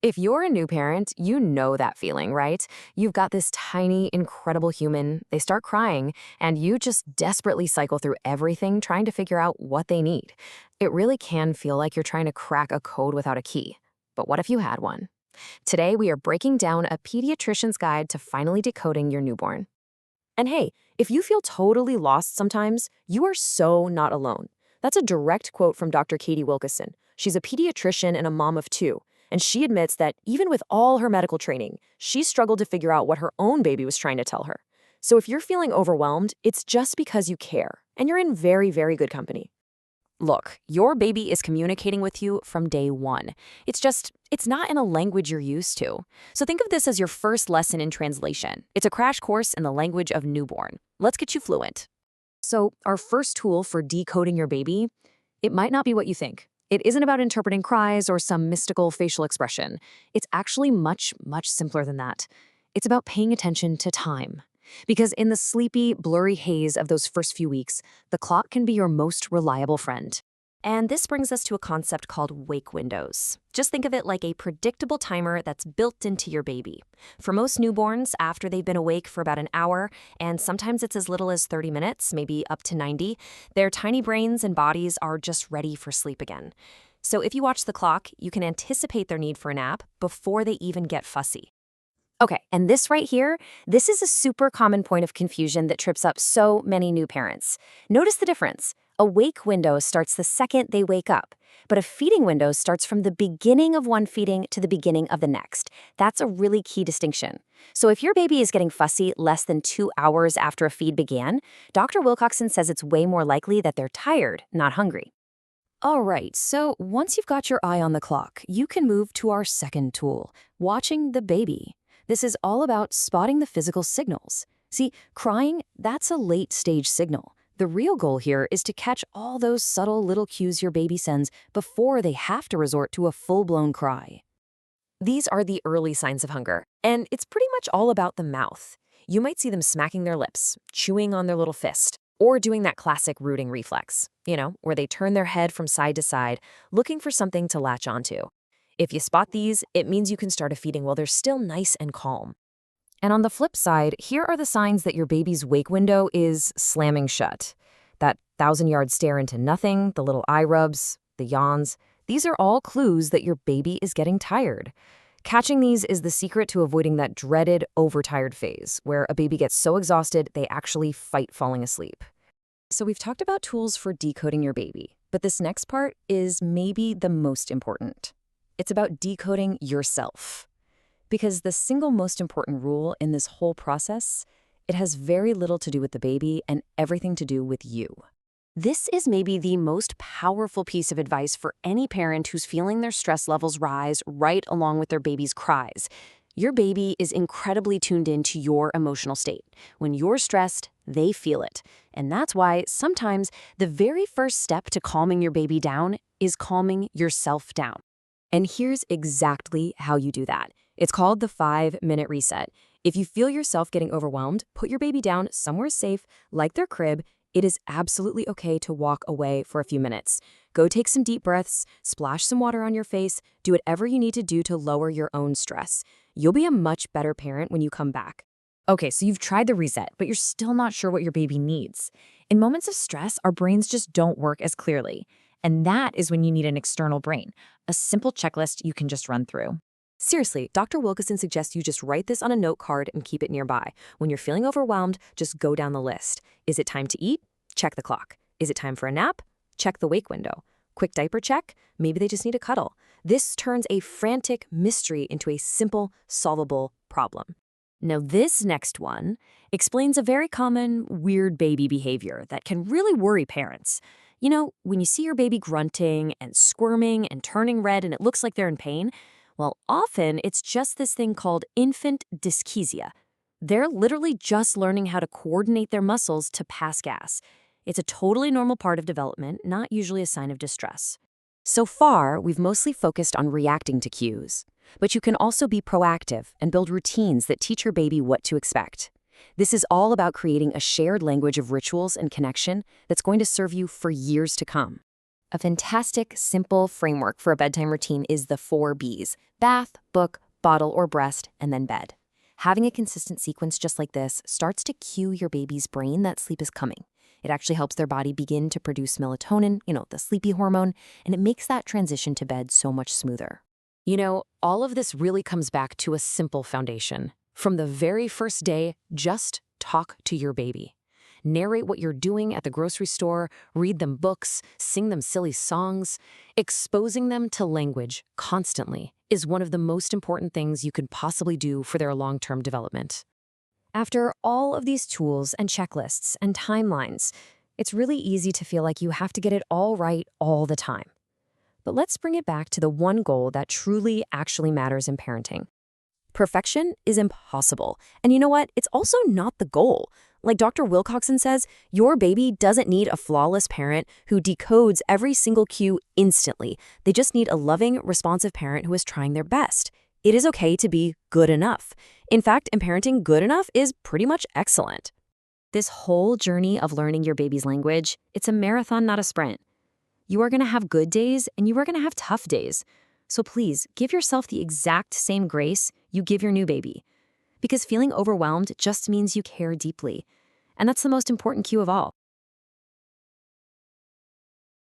If you're a new parent, you know that feeling, right? You've got this tiny, incredible human, they start crying, and you just desperately cycle through everything trying to figure out what they need. It really can feel like you're trying to crack a code without a key. But what if you had one? Today, we are breaking down a pediatrician's guide to finally decoding your newborn. And hey, if you feel totally lost sometimes, you are so not alone. That's a direct quote from Dr. Katie Wilkeson. She's a pediatrician and a mom of two, and she admits that even with all her medical training, she struggled to figure out what her own baby was trying to tell her. So if you're feeling overwhelmed, it's just because you care, and you're in very, very good company. Look, your baby is communicating with you from day one. It's not in a language you're used to. So think of this as your first lesson in translation. It's a crash course in the language of newborn. Let's get you fluent. So our first tool for decoding your baby, it might not be what you think. It isn't about interpreting cries or some mystical facial expression. It's actually much, much simpler than that. It's about paying attention to time. Because in the sleepy, blurry haze of those first few weeks, the clock can be your most reliable friend. And this brings us to a concept called wake windows. Just think of it like a predictable timer that's built into your baby. For most newborns, after they've been awake for about an hour, and sometimes it's as little as 30 minutes, maybe up to 90, their tiny brains and bodies are just ready for sleep again. So if you watch the clock, you can anticipate their need for a nap before they even get fussy. Okay, and this right here, this is a super common point of confusion that trips up so many new parents. Notice the difference. A wake window starts the second they wake up, but a feeding window starts from the beginning of one feeding to the beginning of the next. That's a really key distinction. So if your baby is getting fussy less than 2 hours after a feed began, Dr. Wilcoxon says it's way more likely that they're tired, not hungry. All right, so once you've got your eye on the clock, you can move to our second tool, watching the baby. This is all about spotting the physical signals. See, crying, that's a late-stage signal. The real goal here is to catch all those subtle little cues your baby sends before they have to resort to a full-blown cry. These are the early signs of hunger, and it's pretty much all about the mouth. You might see them smacking their lips, chewing on their little fist, or doing that classic rooting reflex, where they turn their head from side to side, looking for something to latch onto. If you spot these, it means you can start a feeding while they're still nice and calm. And on the flip side, here are the signs that your baby's wake window is slamming shut. That 1,000-yard stare into nothing, the little eye rubs, the yawns, these are all clues that your baby is getting tired. Catching these is the secret to avoiding that dreaded overtired phase, where a baby gets so exhausted they actually fight falling asleep. So we've talked about tools for decoding your baby, but this next part is maybe the most important. It's about decoding yourself. Because the single most important rule in this whole process, it has very little to do with the baby and everything to do with you. This is maybe the most powerful piece of advice for any parent who's feeling their stress levels rise right along with their baby's cries. Your baby is incredibly tuned in to your emotional state. When you're stressed, they feel it. And that's why sometimes the very first step to calming your baby down is calming yourself down. And here's exactly how you do that. It's called the 5-minute reset. If you feel yourself getting overwhelmed, put your baby down somewhere safe, like their crib. It is absolutely okay to walk away for a few minutes. Go take some deep breaths, splash some water on your face, do whatever you need to do to lower your own stress. You'll be a much better parent when you come back. Okay, so you've tried the reset, but you're still not sure what your baby needs. In moments of stress, our brains just don't work as clearly. And that is when you need an external brain, a simple checklist you can just run through. Seriously, Dr. Wilkeson suggests you just write this on a note card and keep it nearby. When you're feeling overwhelmed, just go down the list. Is it time to eat? Check the clock. Is it time for a nap? Check the wake window. Quick diaper check? Maybe they just need a cuddle. This turns a frantic mystery into a simple, solvable problem. Now, this next one explains a very common weird baby behavior that can really worry parents. When you see your baby grunting and squirming and turning red and it looks like they're in pain, well, often it's just this thing called infant dyschezia. They're literally just learning how to coordinate their muscles to pass gas. It's a totally normal part of development, not usually a sign of distress. So far, we've mostly focused on reacting to cues, but you can also be proactive and build routines that teach your baby what to expect. This is all about creating a shared language of rituals and connection that's going to serve you for years to come. A fantastic, simple framework for a bedtime routine is the 4 Bs: bath, book, bottle or breast, and then bed. Having a consistent sequence just like this starts to cue your baby's brain that sleep is coming. It actually helps their body begin to produce melatonin, the sleepy hormone, and it makes that transition to bed so much smoother. All of this really comes back to a simple foundation. From the very first day, just talk to your baby. Narrate what you're doing at the grocery store, read them books, sing them silly songs. Exposing them to language constantly is one of the most important things you can possibly do for their long-term development. After all of these tools and checklists and timelines, it's really easy to feel like you have to get it all right all the time. But let's bring it back to the one goal that truly actually matters in parenting. Perfection is impossible. And you know what? It's also not the goal. Like Dr. Wilcoxon says, your baby doesn't need a flawless parent who decodes every single cue instantly. They just need a loving, responsive parent who is trying their best. It is okay to be good enough. In fact, in parenting, good enough is pretty much excellent. This whole journey of learning your baby's language, it's a marathon, not a sprint. You are going to have good days and you are going to have tough days. So please give yourself the exact same grace you give your new baby. Because feeling overwhelmed just means you care deeply. And that's the most important cue of all.